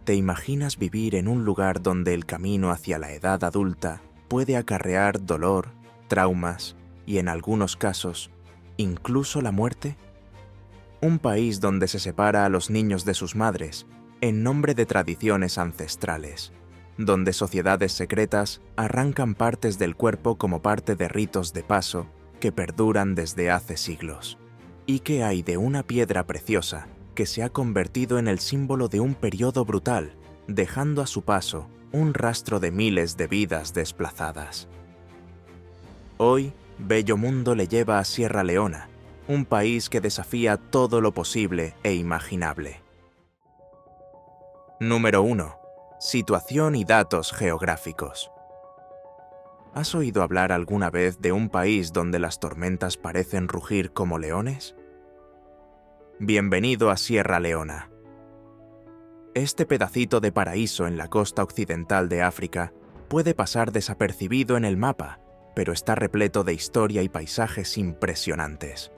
¿Te imaginas vivir en un lugar donde el camino hacia la edad adulta puede acarrear dolor, traumas y, en algunos casos, incluso la muerte? Un país donde se separa a los niños de sus madres en nombre de tradiciones ancestrales, donde sociedades secretas arrancan partes del cuerpo como parte de ritos de paso que perduran desde hace siglos. ¿Y qué hay de una piedra preciosa que se ha convertido en el símbolo de un periodo brutal, dejando a su paso un rastro de miles de vidas desplazadas? Hoy, Bello Mundo le lleva a Sierra Leona, un país que desafía todo lo posible e imaginable. Número 1. Situación y datos geográficos. ¿Has oído hablar alguna vez de un país donde las tormentas parecen rugir como leones? Bienvenido a Sierra Leona. Este pedacito de paraíso en la costa occidental de África puede pasar desapercibido en el mapa, pero está repleto de historia y paisajes impresionantes.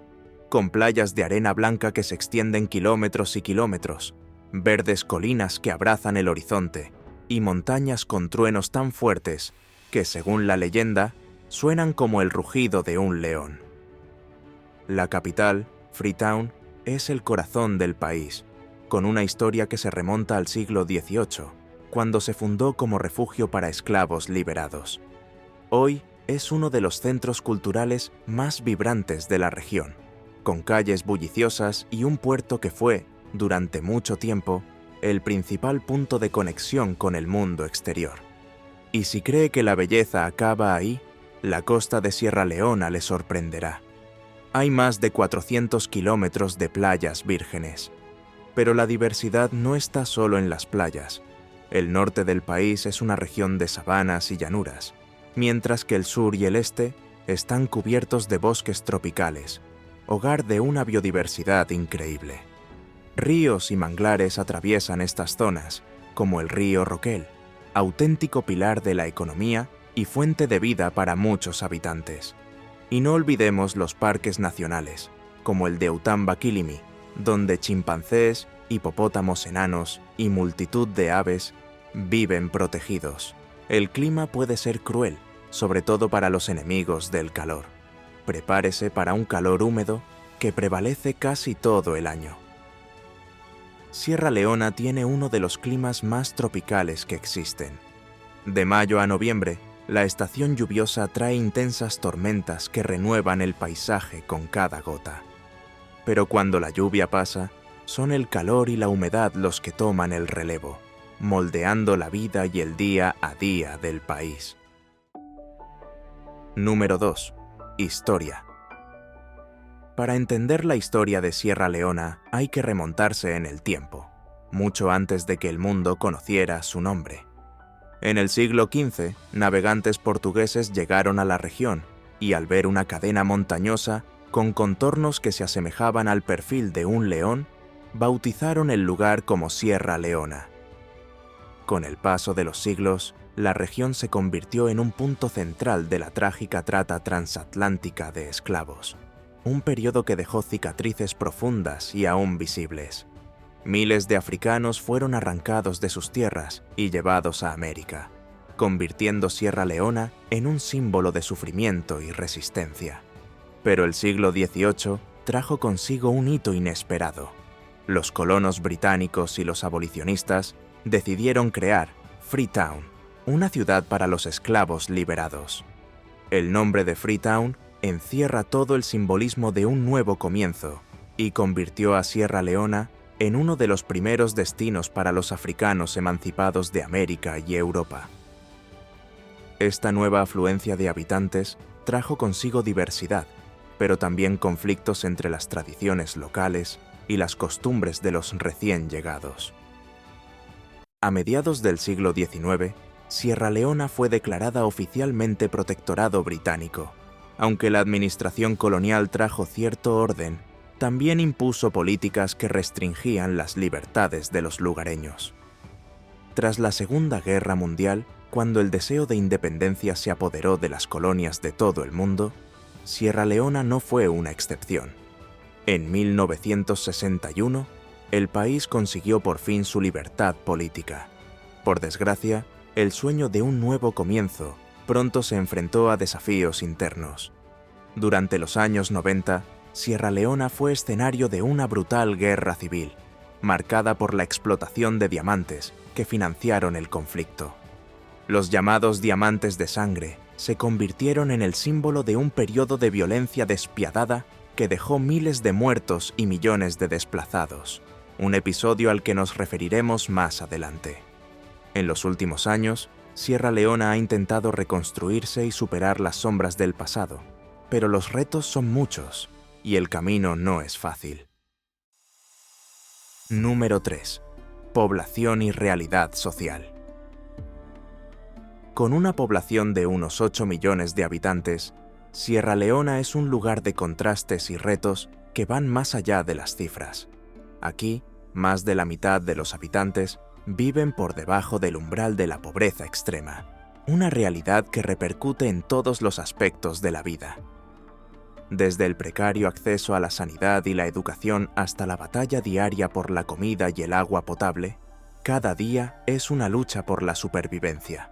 Con playas de arena blanca que se extienden kilómetros y kilómetros, verdes colinas que abrazan el horizonte y montañas con truenos tan fuertes que, según la leyenda, suenan como el rugido de un león. La capital, Freetown, es el corazón del país, con una historia que se remonta al siglo XVIII, cuando se fundó como refugio para esclavos liberados. Hoy es uno de los centros culturales más vibrantes de la región, con calles bulliciosas y un puerto que fue, durante mucho tiempo, el principal punto de conexión con el mundo exterior. Y si cree que la belleza acaba ahí, la costa de Sierra Leona le sorprenderá. Hay más de 400 kilómetros de playas vírgenes. Pero la diversidad no está solo en las playas. El norte del país es una región de sabanas y llanuras, mientras que el sur y el este están cubiertos de bosques tropicales, hogar de una biodiversidad increíble. Ríos y manglares atraviesan estas zonas, como el río Roquel, auténtico pilar de la economía y fuente de vida para muchos habitantes. Y no olvidemos los parques nacionales, como el de Outamba-Kilimi, donde chimpancés, hipopótamos enanos y multitud de aves viven protegidos. El clima puede ser cruel, sobre todo para los enemigos del calor. Prepárese para un calor húmedo que prevalece casi todo el año. Sierra Leona tiene uno de los climas más tropicales que existen. De mayo a noviembre, la estación lluviosa trae intensas tormentas que renuevan el paisaje con cada gota. Pero cuando la lluvia pasa, son el calor y la humedad los que toman el relevo, moldeando la vida y el día a día del país. Número 2. Historia. Para entender la historia de Sierra Leona hay que remontarse en el tiempo, mucho antes de que el mundo conociera su nombre. En el siglo XV, navegantes portugueses llegaron a la región y, al ver una cadena montañosa con contornos que se asemejaban al perfil de un león, bautizaron el lugar como Sierra Leona. Con el paso de los siglos, la región se convirtió en un punto central de la trágica trata transatlántica de esclavos, un periodo que dejó cicatrices profundas y aún visibles. Miles de africanos fueron arrancados de sus tierras y llevados a América, convirtiendo Sierra Leona en un símbolo de sufrimiento y resistencia. Pero el siglo XVIII trajo consigo un hito inesperado. Los colonos británicos y los abolicionistas decidieron crear Freetown, una ciudad para los esclavos liberados. El nombre de Freetown encierra todo el simbolismo de un nuevo comienzo y convirtió a Sierra Leona en uno de los primeros destinos para los africanos emancipados de América y Europa. Esta nueva afluencia de habitantes trajo consigo diversidad, pero también conflictos entre las tradiciones locales y las costumbres de los recién llegados. A mediados del siglo XIX, Sierra Leona fue declarada oficialmente protectorado británico. Aunque la administración colonial trajo cierto orden, también impuso políticas que restringían las libertades de los lugareños. Tras la Segunda Guerra Mundial, cuando el deseo de independencia se apoderó de las colonias de todo el mundo, Sierra Leona no fue una excepción. En 1961, el país consiguió por fin su libertad política. Por desgracia, el sueño de un nuevo comienzo pronto se enfrentó a desafíos internos. Durante los años 90, Sierra Leona fue escenario de una brutal guerra civil, marcada por la explotación de diamantes que financiaron el conflicto. Los llamados diamantes de sangre se convirtieron en el símbolo de un periodo de violencia despiadada que dejó miles de muertos y millones de desplazados, un episodio al que nos referiremos más adelante. En los últimos años, Sierra Leona ha intentado reconstruirse y superar las sombras del pasado, pero los retos son muchos y el camino no es fácil. Número 3. Población y realidad social. Con una población de unos 8 millones de habitantes, Sierra Leona es un lugar de contrastes y retos que van más allá de las cifras. Aquí, más de la mitad de los habitantes viven por debajo del umbral de la pobreza extrema, una realidad que repercute en todos los aspectos de la vida. Desde el precario acceso a la sanidad y la educación hasta la batalla diaria por la comida y el agua potable, cada día es una lucha por la supervivencia.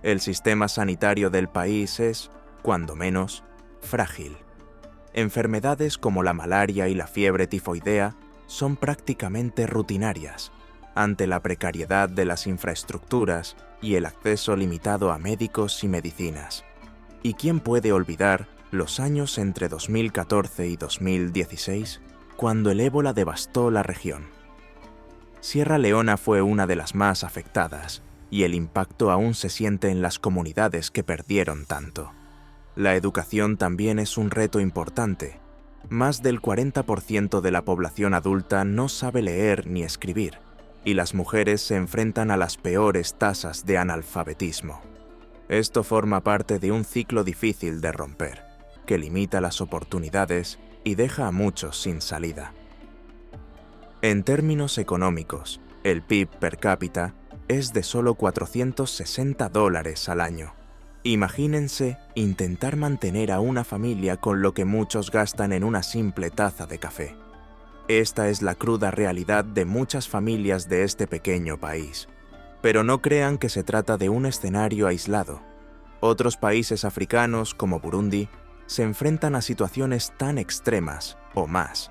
El sistema sanitario del país es, cuando menos, frágil. Enfermedades como la malaria y la fiebre tifoidea son prácticamente rutinarias, ante la precariedad de las infraestructuras y el acceso limitado a médicos y medicinas. ¿Y quién puede olvidar los años entre 2014 y 2016, cuando el ébola devastó la región? Sierra Leona fue una de las más afectadas, y el impacto aún se siente en las comunidades que perdieron tanto. La educación también es un reto importante. Más del 40% de la población adulta no sabe leer ni escribir, y las mujeres se enfrentan a las peores tasas de analfabetismo. Esto forma parte de un ciclo difícil de romper, que limita las oportunidades y deja a muchos sin salida. En términos económicos, el PIB per cápita es de solo $460 al año. Imagínense intentar mantener a una familia con lo que muchos gastan en una simple taza de café. Esta es la cruda realidad de muchas familias de este pequeño país. Pero no crean que se trata de un escenario aislado. Otros países africanos, como Burundi, se enfrentan a situaciones tan extremas o más.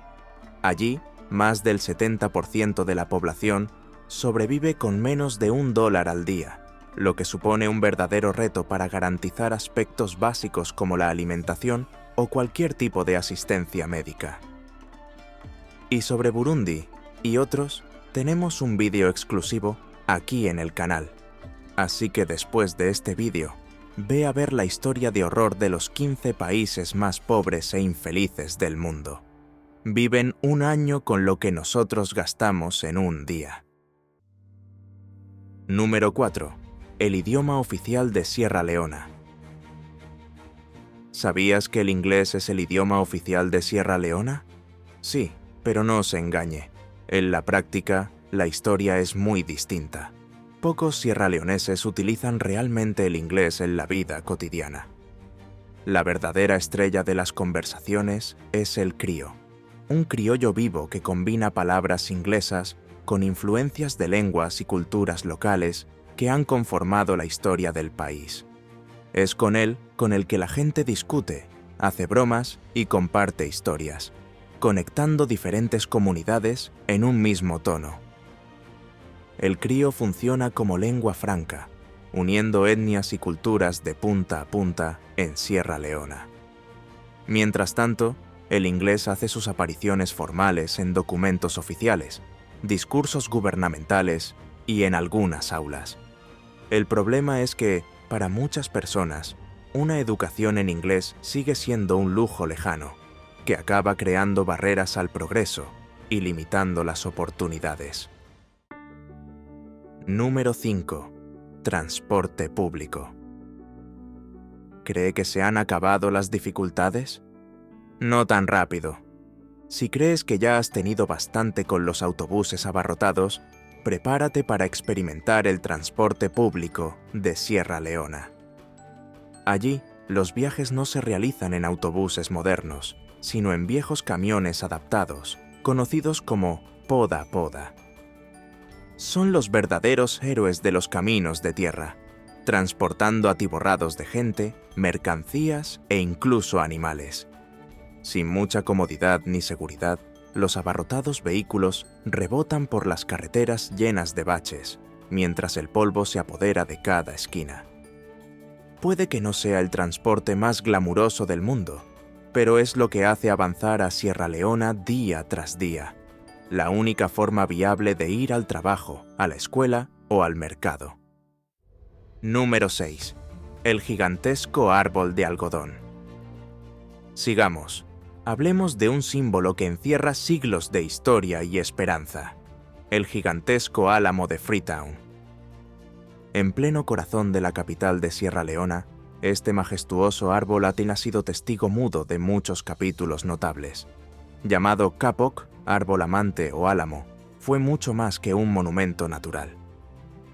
Allí, más del 70% de la población sobrevive con menos de $1 al día, lo que supone un verdadero reto para garantizar aspectos básicos como la alimentación o cualquier tipo de asistencia médica. Y sobre Burundi y otros, tenemos un vídeo exclusivo aquí en el canal. Así que después de este vídeo, ve a ver la historia de horror de los 15 países más pobres e infelices del mundo. Viven un año con lo que nosotros gastamos en un día. Número 4. El idioma oficial de Sierra Leona. ¿Sabías que el inglés es el idioma oficial de Sierra Leona? Sí, pero no se engañe. En la práctica, la historia es muy distinta. Pocos sierraleoneses utilizan realmente el inglés en la vida cotidiana. La verdadera estrella de las conversaciones es el crío, un criollo vivo que combina palabras inglesas con influencias de lenguas y culturas locales que han conformado la historia del país. Es con él con el que la gente discute, hace bromas y comparte historias, conectando diferentes comunidades en un mismo tono. El crío funciona como lengua franca, uniendo etnias y culturas de punta a punta en Sierra Leona. Mientras tanto, el inglés hace sus apariciones formales en documentos oficiales, discursos gubernamentales y en algunas aulas. El problema es que, para muchas personas, una educación en inglés sigue siendo un lujo lejano, que acaba creando barreras al progreso y limitando las oportunidades. Número 5. Transporte público. ¿Cree que se han acabado las dificultades? No tan rápido. Si crees que ya has tenido bastante con los autobuses abarrotados, prepárate para experimentar el transporte público de Sierra Leona. Allí, los viajes no se realizan en autobuses modernos, sino en viejos camiones adaptados, conocidos como Poda Poda. Son los verdaderos héroes de los caminos de tierra, transportando atiborrados de gente, mercancías e incluso animales. Sin mucha comodidad ni seguridad, los abarrotados vehículos rebotan por las carreteras llenas de baches, mientras el polvo se apodera de cada esquina. Puede que no sea el transporte más glamuroso del mundo, pero es lo que hace avanzar a Sierra Leona día tras día, la única forma viable de ir al trabajo, a la escuela o al mercado. Número 6. El gigantesco árbol de algodón. Sigamos. Hablemos de un símbolo que encierra siglos de historia y esperanza: el gigantesco álamo de Freetown. En pleno corazón de la capital de Sierra Leona, este majestuoso árbol ha sido testigo mudo de muchos capítulos notables. Llamado kapok, árbol amante o álamo, fue mucho más que un monumento natural.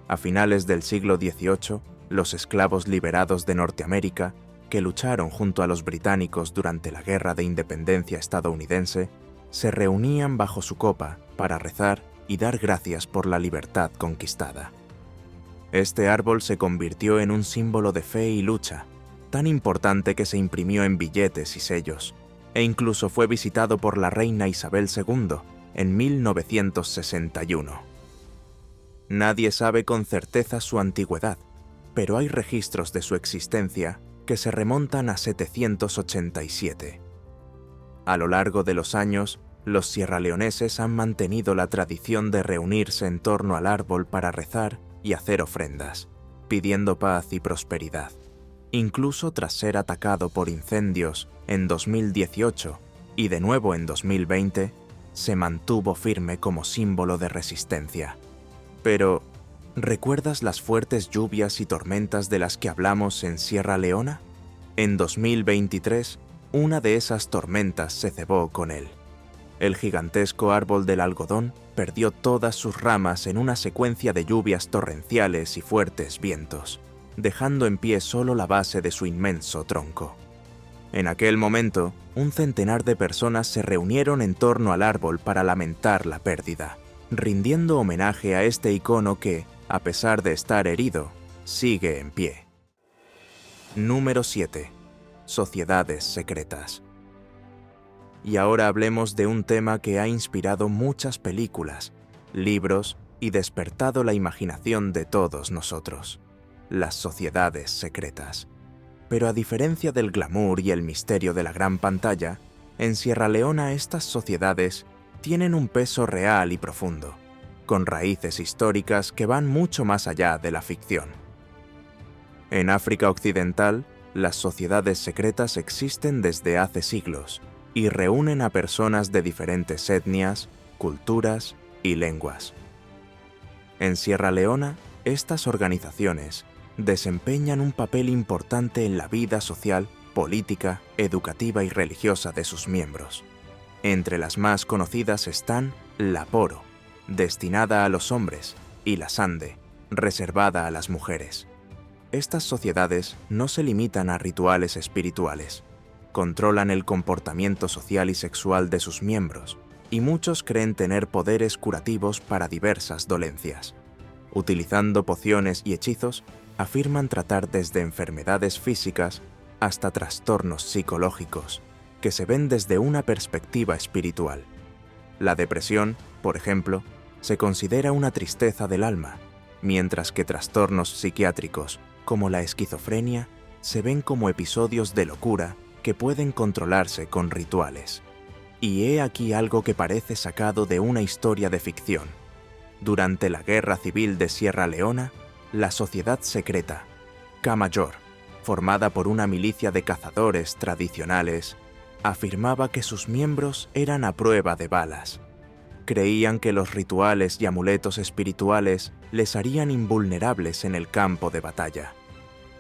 A finales del siglo XVIII, los esclavos liberados de Norteamérica, que lucharon junto a los británicos durante la Guerra de Independencia estadounidense, se reunían bajo su copa para rezar y dar gracias por la libertad conquistada. Este árbol se convirtió en un símbolo de fe y lucha, tan importante que se imprimió en billetes y sellos, e incluso fue visitado por la reina Isabel II en 1961. Nadie sabe con certeza su antigüedad, pero hay registros de su existencia que se remontan a 787. A lo largo de los años, los sierraleoneses han mantenido la tradición de reunirse en torno al árbol para rezar y hacer ofrendas, pidiendo paz y prosperidad. Incluso tras ser atacado por incendios en 2018 y de nuevo en 2020, se mantuvo firme como símbolo de resistencia. Pero, ¿recuerdas las fuertes lluvias y tormentas de las que hablamos en Sierra Leona? En 2023, una de esas tormentas se cebó con él. El gigantesco árbol del algodón perdió todas sus ramas en una secuencia de lluvias torrenciales y fuertes vientos, dejando en pie solo la base de su inmenso tronco. En aquel momento, un centenar de personas se reunieron en torno al árbol para lamentar la pérdida, rindiendo homenaje a este icono que, a pesar de estar herido, sigue en pie. Número 7. Sociedades secretas. Y ahora hablemos de un tema que ha inspirado muchas películas, libros y despertado la imaginación de todos nosotros: las sociedades secretas. Pero a diferencia del glamour y el misterio de la gran pantalla, en Sierra Leona estas sociedades tienen un peso real y profundo, con raíces históricas que van mucho más allá de la ficción. En África Occidental, las sociedades secretas existen desde hace siglos y reúnen a personas de diferentes etnias, culturas y lenguas. En Sierra Leona, estas organizaciones desempeñan un papel importante en la vida social, política, educativa y religiosa de sus miembros. Entre las más conocidas están la Poro, destinada a los hombres, y la Sande, reservada a las mujeres. Estas sociedades no se limitan a rituales espirituales. Controlan el comportamiento social y sexual de sus miembros, y muchos creen tener poderes curativos para diversas dolencias. Utilizando pociones y hechizos, afirman tratar desde enfermedades físicas hasta trastornos psicológicos, que se ven desde una perspectiva espiritual. La depresión, por ejemplo, se considera una tristeza del alma, mientras que trastornos psiquiátricos, como la esquizofrenia, se ven como episodios de locura que pueden controlarse con rituales. Y he aquí algo que parece sacado de una historia de ficción. Durante la Guerra Civil de Sierra Leona, la sociedad secreta, Kamayor, formada por una milicia de cazadores tradicionales, afirmaba que sus miembros eran a prueba de balas. Creían que los rituales y amuletos espirituales les harían invulnerables en el campo de batalla.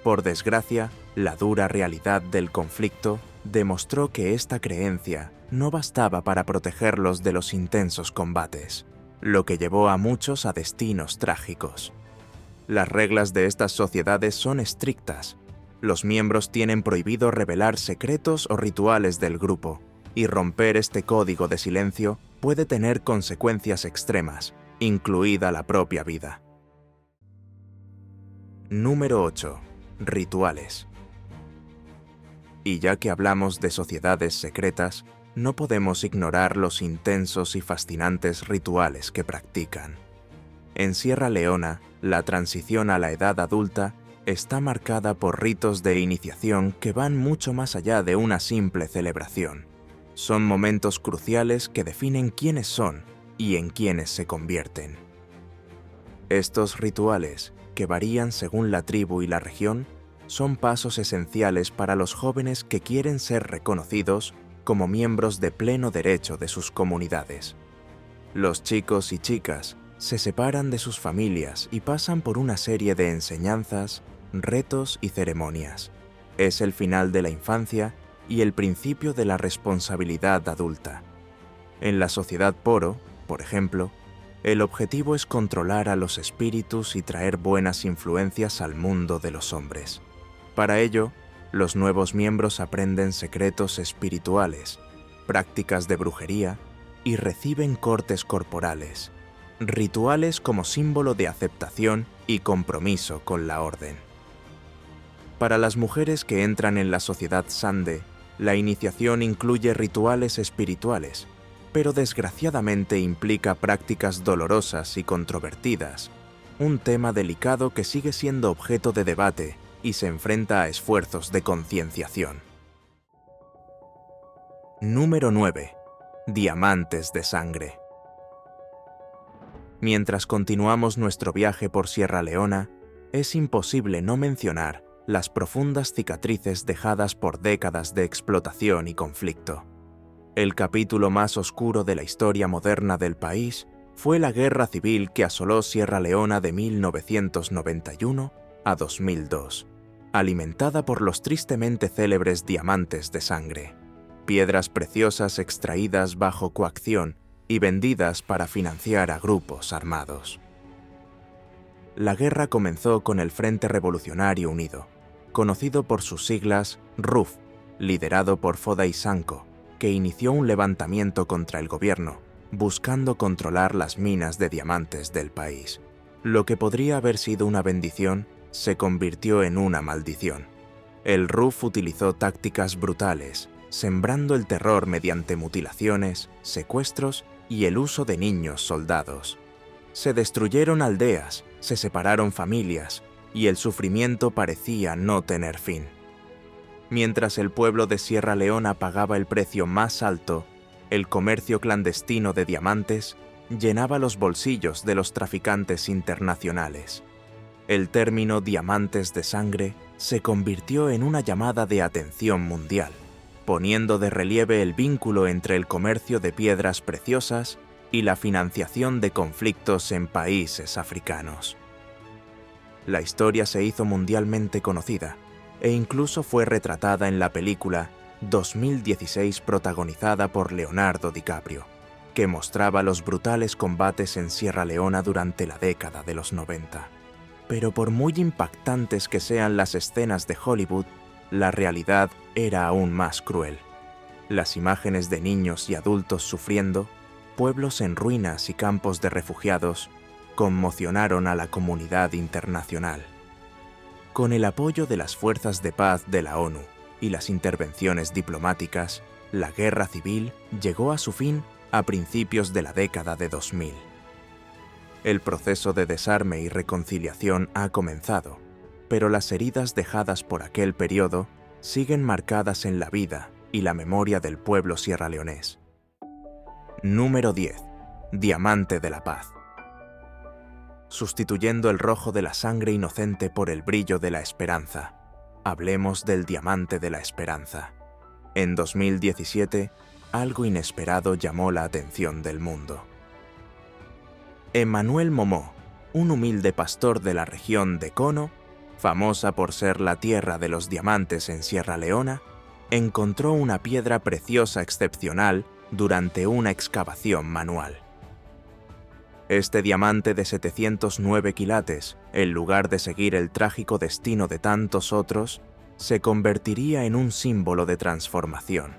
Por desgracia, la dura realidad del conflicto demostró que esta creencia no bastaba para protegerlos de los intensos combates, lo que llevó a muchos a destinos trágicos. Las reglas de estas sociedades son estrictas. Los miembros tienen prohibido revelar secretos o rituales del grupo, y romper este código de silencio puede tener consecuencias extremas, incluida la propia vida. Número 8. Rituales. Y ya que hablamos de sociedades secretas, no podemos ignorar los intensos y fascinantes rituales que practican. En Sierra Leona, la transición a la edad adulta está marcada por ritos de iniciación que van mucho más allá de una simple celebración. Son momentos cruciales que definen quiénes son y en quiénes se convierten. Estos rituales, que varían según la tribu y la región, son pasos esenciales para los jóvenes que quieren ser reconocidos como miembros de pleno derecho de sus comunidades. Los chicos y chicas se separan de sus familias y pasan por una serie de enseñanzas, retos y ceremonias. Es el final de la infancia y el principio de la responsabilidad adulta. En la sociedad Poro, por ejemplo, el objetivo es controlar a los espíritus y traer buenas influencias al mundo de los hombres. Para ello, los nuevos miembros aprenden secretos espirituales, prácticas de brujería y reciben cortes corporales, rituales como símbolo de aceptación y compromiso con la orden. Para las mujeres que entran en la sociedad Sande, la iniciación incluye rituales espirituales, pero desgraciadamente implica prácticas dolorosas y controvertidas, un tema delicado que sigue siendo objeto de debate y se enfrenta a esfuerzos de concienciación. Número 9. Diamantes de sangre. Mientras continuamos nuestro viaje por Sierra Leona, es imposible no mencionar las profundas cicatrices dejadas por décadas de explotación y conflicto. El capítulo más oscuro de la historia moderna del país fue la guerra civil que asoló Sierra Leona de 1991 a 2002, alimentada por los tristemente célebres diamantes de sangre, piedras preciosas extraídas bajo coacción y vendidas para financiar a grupos armados. La guerra comenzó con el Frente Revolucionario Unido, conocido por sus siglas RUF, liderado por Foday Sanko, que inició un levantamiento contra el gobierno, buscando controlar las minas de diamantes del país. Lo que podría haber sido una bendición se convirtió en una maldición. El RUF utilizó tácticas brutales, sembrando el terror mediante mutilaciones, secuestros y el uso de niños soldados. Se destruyeron aldeas, se separaron familias, y el sufrimiento parecía no tener fin. Mientras el pueblo de Sierra Leona pagaba el precio más alto, el comercio clandestino de diamantes llenaba los bolsillos de los traficantes internacionales. El término diamantes de sangre se convirtió en una llamada de atención mundial, poniendo de relieve el vínculo entre el comercio de piedras preciosas y la financiación de conflictos en países africanos. La historia se hizo mundialmente conocida e incluso fue retratada en la película 2016 protagonizada por Leonardo DiCaprio, que mostraba los brutales combates en Sierra Leona durante la década de los 90. Pero por muy impactantes que sean las escenas de Hollywood, la realidad era aún más cruel. Las imágenes de niños y adultos sufriendo, pueblos en ruinas y campos de refugiados, conmocionaron a la comunidad internacional. Con el apoyo de las fuerzas de paz de la ONU y las intervenciones diplomáticas, la guerra civil llegó a su fin a principios de la década de 2000. El proceso de desarme y reconciliación ha comenzado, pero las heridas dejadas por aquel periodo siguen marcadas en la vida y la memoria del pueblo sierraleonés. Número 10. Diamante de la Paz. Sustituyendo el rojo de la sangre inocente por el brillo de la esperanza, hablemos del diamante de la esperanza. En 2017, algo inesperado llamó la atención del mundo. Emmanuel Momó, un humilde pastor de la región de Kono, famosa por ser la tierra de los diamantes en Sierra Leona, encontró una piedra preciosa excepcional durante una excavación manual. Este diamante de 709 quilates, en lugar de seguir el trágico destino de tantos otros, se convertiría en un símbolo de transformación.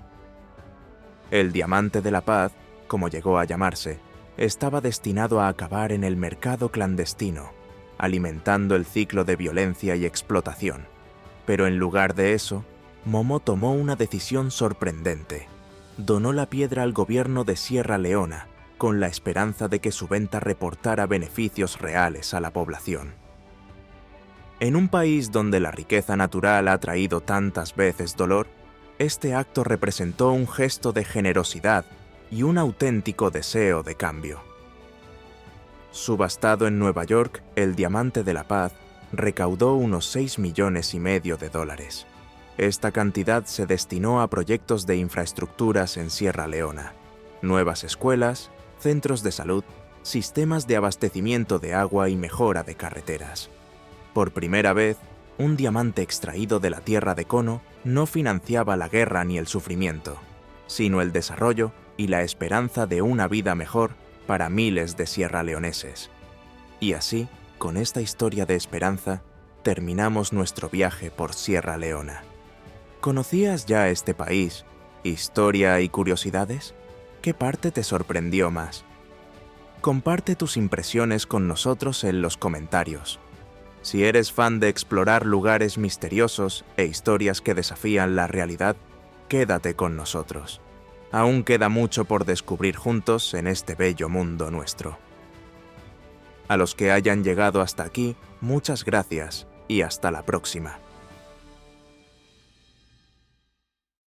El diamante de la paz como llegó a llamarse, estaba destinado a acabar en el mercado clandestino, alimentando el ciclo de violencia y explotación. Pero en lugar de eso, Momo tomó una decisión sorprendente. Donó la piedra al gobierno de Sierra Leona, con la esperanza de que su venta reportara beneficios reales a la población. En un país donde la riqueza natural ha traído tantas veces dolor, este acto representó un gesto de generosidad y un auténtico deseo de cambio. Subastado en Nueva York, el Diamante de la Paz recaudó unos $6,5 millones. Esta cantidad se destinó a proyectos de infraestructuras en Sierra Leona, nuevas escuelas, centros de salud, sistemas de abastecimiento de agua y mejora de carreteras. Por primera vez, un diamante extraído de la tierra de cono no financiaba la guerra ni el sufrimiento, sino el desarrollo y la esperanza de una vida mejor para miles de sierraleoneses. Y así, con esta historia de esperanza, terminamos nuestro viaje por Sierra Leona. ¿Conocías ya este país, historia y curiosidades? ¿Qué parte te sorprendió más? Comparte tus impresiones con nosotros en los comentarios. Si eres fan de explorar lugares misteriosos e historias que desafían la realidad, quédate con nosotros. Aún queda mucho por descubrir juntos en este bello mundo nuestro. A los que hayan llegado hasta aquí, muchas gracias y hasta la próxima.